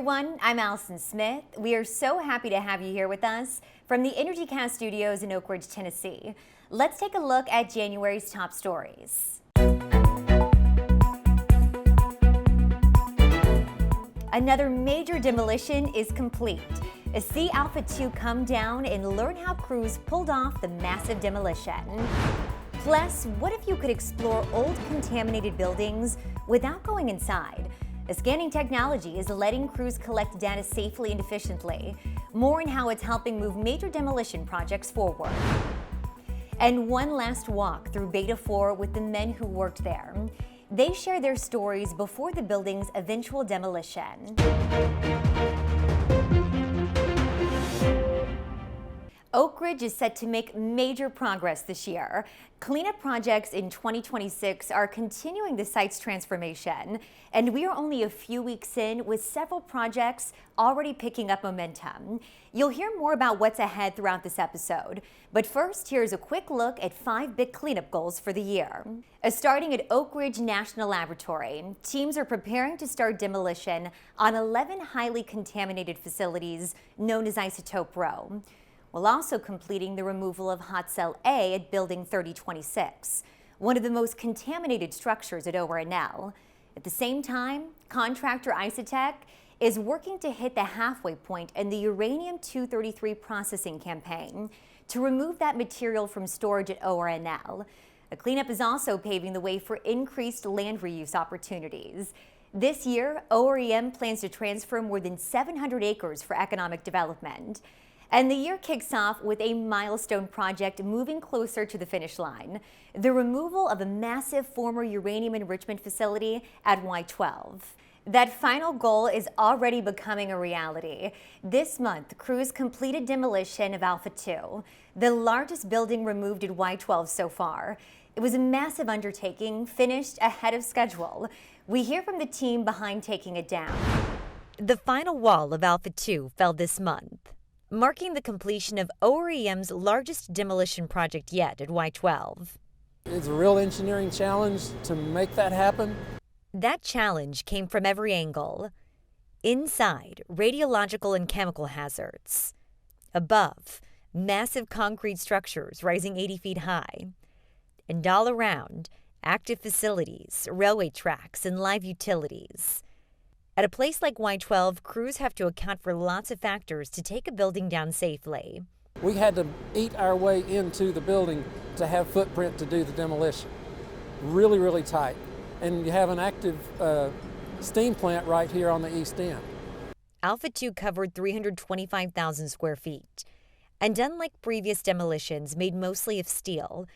everyone, I'm Allison Smith. We are so happy to have you here with us from the Energycast studios in Oak Ridge, Tennessee. Let's take a look at January's top stories. Another major demolition is complete. See Alpha 2 come down and learn how crews pulled off the massive demolition. Plus, what if you could explore old contaminated buildings without going inside? The scanning technology is letting crews collect data safely and efficiently. More on how it's helping move major demolition projects forward. And one last walk through Beta 4 with the men who worked there. They share their stories before the building's eventual demolition. Oak Ridge is set to make major progress this year. Cleanup projects in 2026 are continuing the site's transformation, and we are only a few weeks in with several projects already picking up momentum. You'll hear more about what's ahead throughout this episode, but first, here's a quick look at 5 big cleanup goals for the year. Starting at Oak Ridge National Laboratory, teams are preparing to start demolition on 11 highly contaminated facilities known as Isotope Row, while also completing the removal of Hot Cell A at Building 3026, one of the most contaminated structures at ORNL. At the same time, contractor Isotech is working to hit the halfway point in the uranium-233 processing campaign to remove that material from storage at ORNL. The cleanup is also paving the way for increased land reuse opportunities. This year, OREM plans to transfer more than 700 acres for economic development. And the year kicks off with a milestone project moving closer to the finish line, the removal of a massive former uranium enrichment facility at Y12. That final goal is already becoming a reality. This month, crews completed demolition of Alpha 2, the largest building removed at Y12 so far. It was a massive undertaking, finished ahead of schedule. We hear from the team behind taking it down. The final wall of Alpha 2 fell this month, marking the completion of OREM's largest demolition project yet at Y12. It's a real engineering challenge to make that happen. That challenge came from every angle. Inside, radiological and chemical hazards. Above, massive concrete structures rising 80 feet high. And all around, active facilities, railway tracks, and live utilities. At a place like Y12, crews have to account for lots of factors to take a building down safely. We had to eat our way into the building to have footprint to do the demolition. Really, really tight. And you have an active steam plant right here on the east end. Alpha 2 covered 325,000 square feet. And unlike previous demolitions made mostly of steel,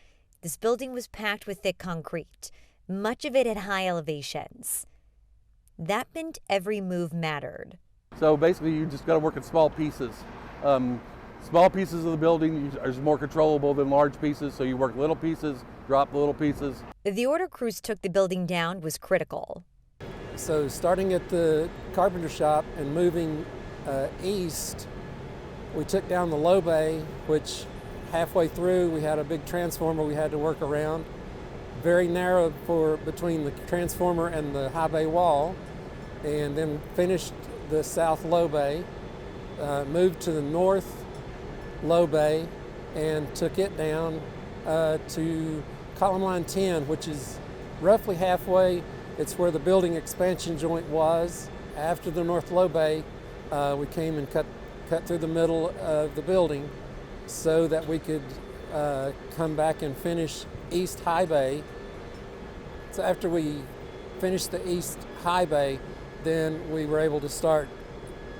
this building was packed with thick concrete, much of it at high elevations. That meant every move mattered. So basically you just got to work in small pieces. Small pieces of the building are more controllable than large pieces, so you work little pieces, drop little pieces. The order crews took the building down was critical. So starting at the carpenter shop and moving east, we took down the low bay, which halfway through we had a big transformer we had to work around. Very narrow between the transformer and the high bay wall, and then finished the south low bay, moved to the north low bay, and took it down to column line 10, which is roughly halfway. It's where the building expansion joint was. After the north low bay, we came and cut through the middle of the building so that we could come back and finish east high bay. So after we finished the east high bay, then we were able to start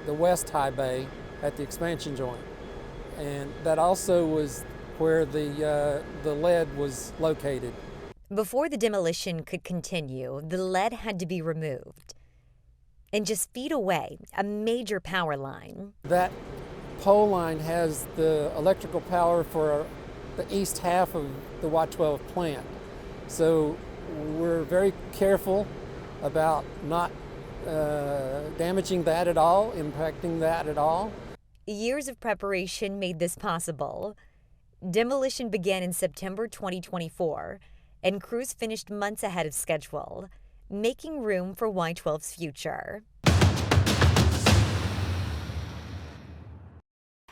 the west high bay at the expansion joint. And that also was where the lead was located. Before the demolition could continue, the lead had to be removed. And just feet away, a major power line. That pole line has the electrical power for the east half of the Y12 plant. So we're very careful about not damaging that at all, impacting that at all. Years of preparation made this possible. Demolition began in September 2024, and crews finished months ahead of schedule, making room for Y12's future.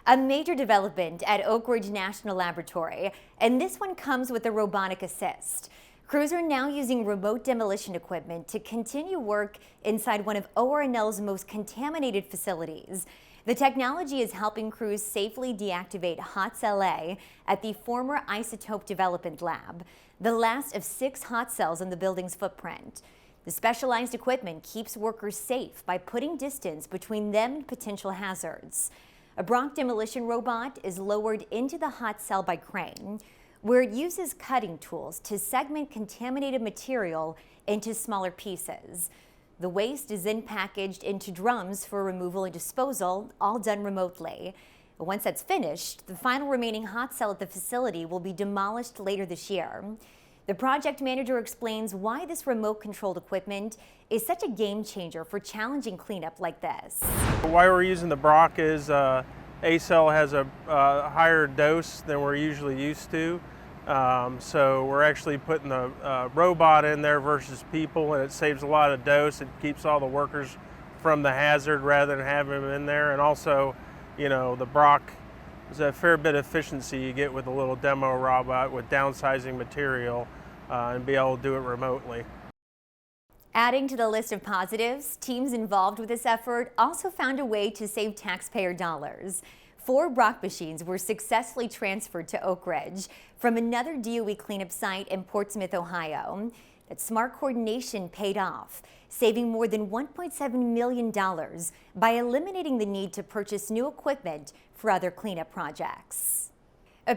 A major development at Oak Ridge National Laboratory, and this one comes with a robotic assist. Crews are now using remote demolition equipment to continue work inside one of ORNL's most contaminated facilities. The technology is helping crews safely deactivate hot cell A at the former isotope development lab, the last of 6 hot cells in the building's footprint. The specialized equipment keeps workers safe by putting distance between them and potential hazards. A Bronc demolition robot is lowered into the hot cell by crane, where it uses cutting tools to segment contaminated material into smaller pieces. The waste is then packaged into drums for removal and disposal, all done remotely. Once that's finished, the final remaining hot cell at the facility will be demolished later this year. The project manager explains why this remote-controlled equipment is such a game changer for challenging cleanup like this. Why we're using the Bronc is A cell has a higher dose than we're usually used to. So we're actually putting the robot in there versus people, and it saves a lot of dose. It keeps all the workers from the hazard rather than having them in there. And also, you know, the Bronc is a fair bit of efficiency you get with a little demo robot with downsizing material and be able to do it remotely. Adding to the list of positives, teams involved with this effort also found a way to save taxpayer dollars. 4 Bronc machines were successfully transferred to Oak Ridge from another DOE cleanup site in Portsmouth, Ohio. That smart coordination paid off, saving more than $1.7 million by eliminating the need to purchase new equipment for other cleanup projects.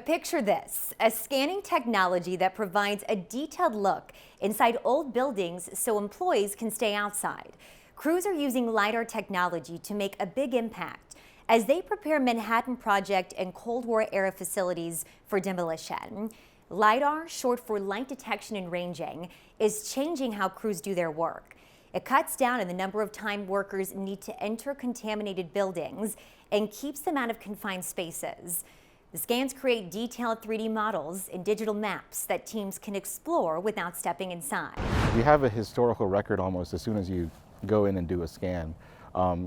Picture this, a scanning technology that provides a detailed look inside old buildings so employees can stay outside. Crews are using LiDAR technology to make a big impact as they prepare Manhattan Project and Cold War era facilities for demolition. LiDAR, short for light detection and ranging, is changing how crews do their work. It cuts down on the number of time workers need to enter contaminated buildings and keeps them out of confined spaces. The scans create detailed 3D models and digital maps that teams can explore without stepping inside. You have a historical record almost as soon as you go in and do a scan.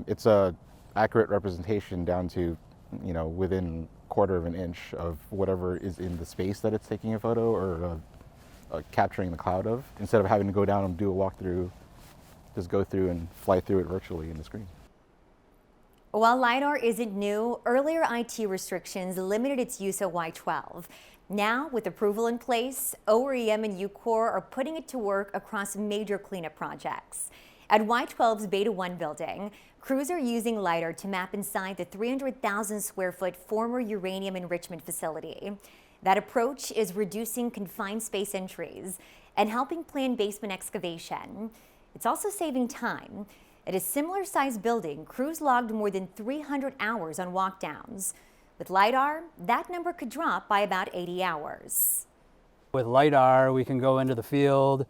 It's a accurate representation down to, you know, within quarter of an inch of whatever is in the space that it's taking a photo or capturing the cloud of. Instead of having to go down and do a walkthrough, just go through and fly through it virtually in the screen. While LiDAR isn't new, earlier IT restrictions limited its use at Y12. Now, with approval in place, OREM and UCOR are putting it to work across major cleanup projects. At Y12's Beta 1 building, crews are using LiDAR to map inside the 300,000 square foot former uranium enrichment facility. That approach is reducing confined space entries and helping plan basement excavation. It's also saving time. At a similar sized building, crews logged more than 300 hours on walkdowns. With LiDAR, that number could drop by about 80 hours. With LiDAR, we can go into the field,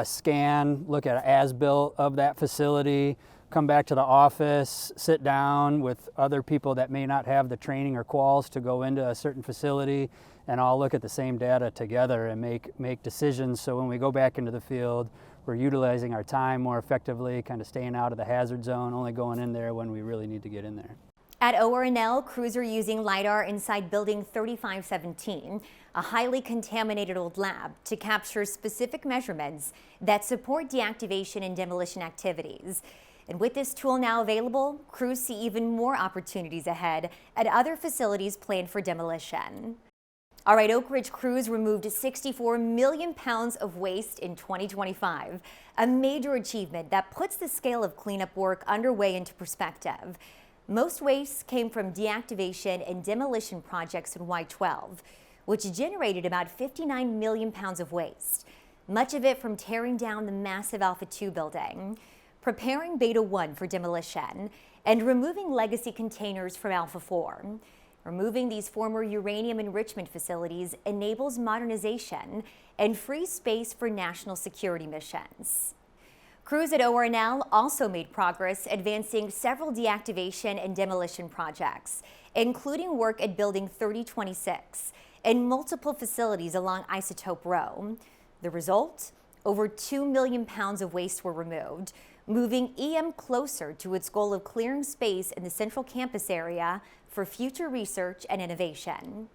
scan, look at an as-built of that facility, come back to the office, sit down with other people that may not have the training or quals to go into a certain facility, and all look at the same data together and make decisions. So when we go back into the field, we're utilizing our time more effectively, kind of staying out of the hazard zone, only going in there when we really need to get in there. At ORNL, crews are using LiDAR inside Building 3517, a highly contaminated old lab, to capture specific measurements that support deactivation and demolition activities. And with this tool now available, crews see even more opportunities ahead at other facilities planned for demolition. All right, Oak Ridge crews removed 64 million pounds of waste in 2025, a major achievement that puts the scale of cleanup work underway into perspective. Most waste came from deactivation and demolition projects in Y12, which generated about 59 million pounds of waste, much of it from tearing down the massive Alpha 2 building, preparing Beta 1 for demolition, and removing legacy containers from Alpha 4. Removing these former uranium enrichment facilities enables modernization and frees space for national security missions. Crews at ORNL also made progress advancing several deactivation and demolition projects, including work at Building 3026 and multiple facilities along Isotope Row. The result? Over 2 million pounds of waste were removed, moving EM closer to its goal of clearing space in the central campus area for future research and innovation.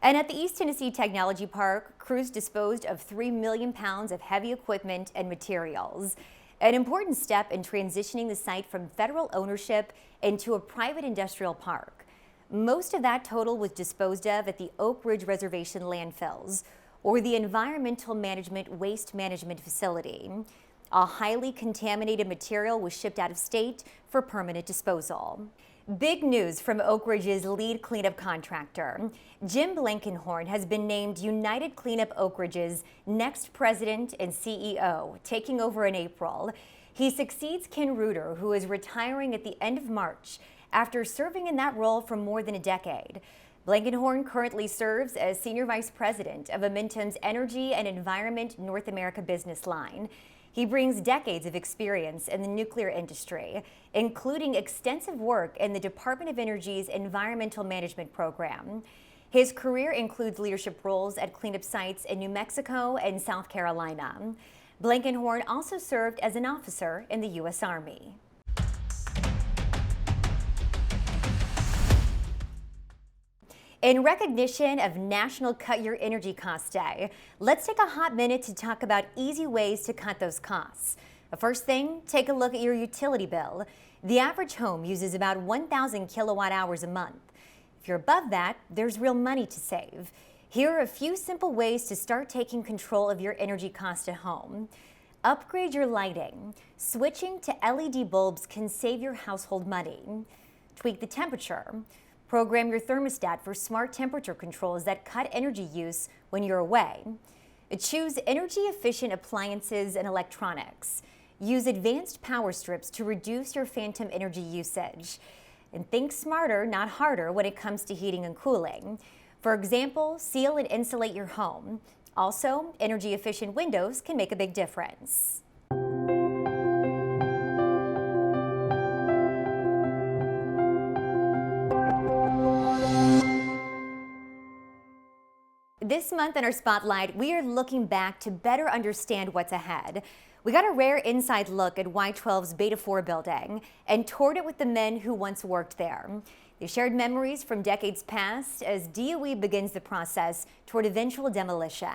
And at the East Tennessee Technology Park, crews disposed of 3 million pounds of heavy equipment and materials, an important step in transitioning the site from federal ownership into a private industrial park. Most of that total was disposed of at the Oak Ridge Reservation landfills, or the Environmental Management Waste Management Facility. A highly contaminated material was shipped out of state for permanent disposal. Big news from Oak Ridge's lead cleanup contractor. Jim Blankenhorn has been named United Cleanup Oak Ridge's next president and CEO, taking over in April. He succeeds Ken Reuter, who is retiring at the end of March after serving in that role for more than a decade. Blankenhorn currently serves as Senior Vice President of Amentum's Energy and Environment North America business line. He brings decades of experience in the nuclear industry, including extensive work in the Department of Energy's Environmental Management Program. His career includes leadership roles at cleanup sites in New Mexico and South Carolina. Blankenhorn also served as an officer in the U.S. Army. In recognition of National Cut Your Energy Cost Day, let's take a hot minute to talk about easy ways to cut those costs. The first thing, take a look at your utility bill. The average home uses about 1,000 kilowatt hours a month. If you're above that, there's real money to save. Here are a few simple ways to start taking control of your energy cost at home. Upgrade your lighting. Switching to LED bulbs can save your household money. Tweak the temperature. Program your thermostat for smart temperature controls that cut energy use when you're away. Choose energy-efficient appliances and electronics. Use advanced power strips to reduce your phantom energy usage. And think smarter, not harder, when it comes to heating and cooling. For example, seal and insulate your home. Also, energy-efficient windows can make a big difference. This month in our Spotlight, we are looking back to better understand what's ahead. We got a rare inside look at Y12's Beta 4 building and toured it with the men who once worked there. They shared memories from decades past as DOE begins the process toward eventual demolition.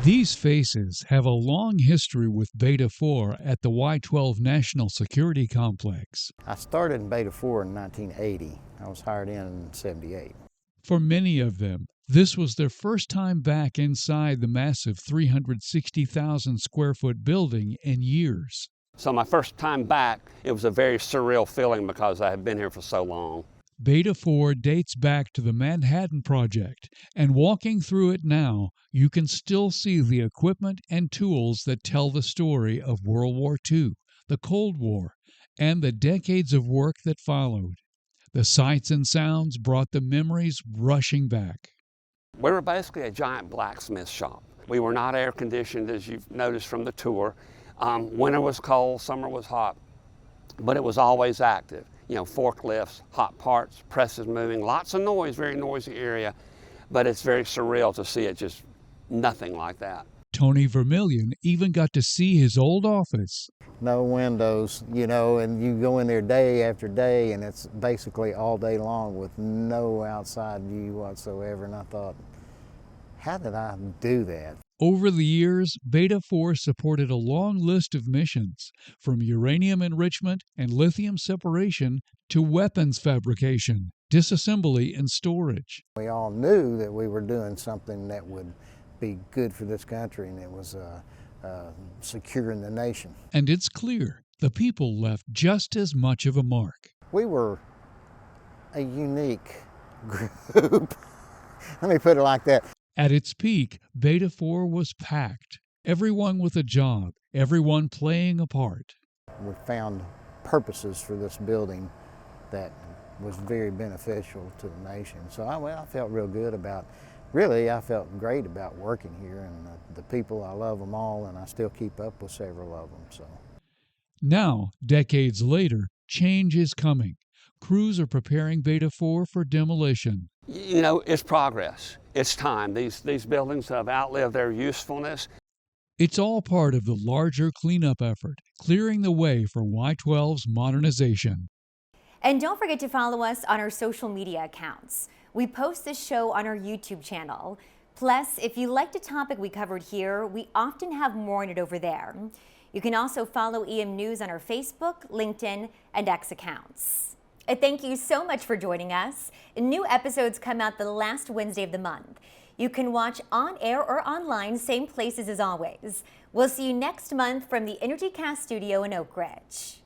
These faces have a long history with Beta 4 at the Y12 National Security Complex. I started in Beta 4 in 1980. I was hired in 78. For many of them, this was their first time back inside the massive 360,000 square foot building in years. So my first time back, it was a very surreal feeling because I had been here for so long. Beta 4 dates back to the Manhattan Project, and walking through it now, you can still see the equipment and tools that tell the story of World War II, the Cold War, and the decades of work that followed. The sights and sounds brought the memories rushing back. We were basically a giant blacksmith shop. We were not air conditioned, as you've noticed from the tour. Winter was cold, summer was hot, but it was always active. You know, forklifts, hot parts, presses moving, lots of noise, very noisy area, but it's very surreal to see it just nothing like that. Tony Vermillion even got to see his old office. No windows, you know, and you go in there day after day and it's basically all day long with no outside view whatsoever. And I thought, how did I do that? Over the years, Beta 4 supported a long list of missions, from uranium enrichment and lithium separation to weapons fabrication, disassembly, and storage. We all knew that we were doing something that would be good for this country, and it was securing the nation. And it's clear the people left just as much of a mark. We were a unique group. Let me put it like that. At its peak, Beta 4 was packed. Everyone with a job, everyone playing a part. We found purposes for this building that was very beneficial to the nation. So I felt real good about, really I felt great about working here, and the people, I love them all, and I still keep up with several of them. So now, decades later, change is coming. Crews are preparing Beta 4 for demolition. You know, it's progress. It's time. These buildings have outlived their usefulness. It's all part of the larger cleanup effort, clearing the way for Y-12's modernization. And don't forget to follow us on our social media accounts. We post this show on our YouTube channel. Plus, if you liked a topic we covered here, we often have more on it over there. You can also follow EM News on our Facebook, LinkedIn, and X accounts. Thank you so much for joining us. New episodes come out the last Wednesday of the month. You can watch on air or online, same places as always. We'll see you next month from the Energycast studio in Oak Ridge.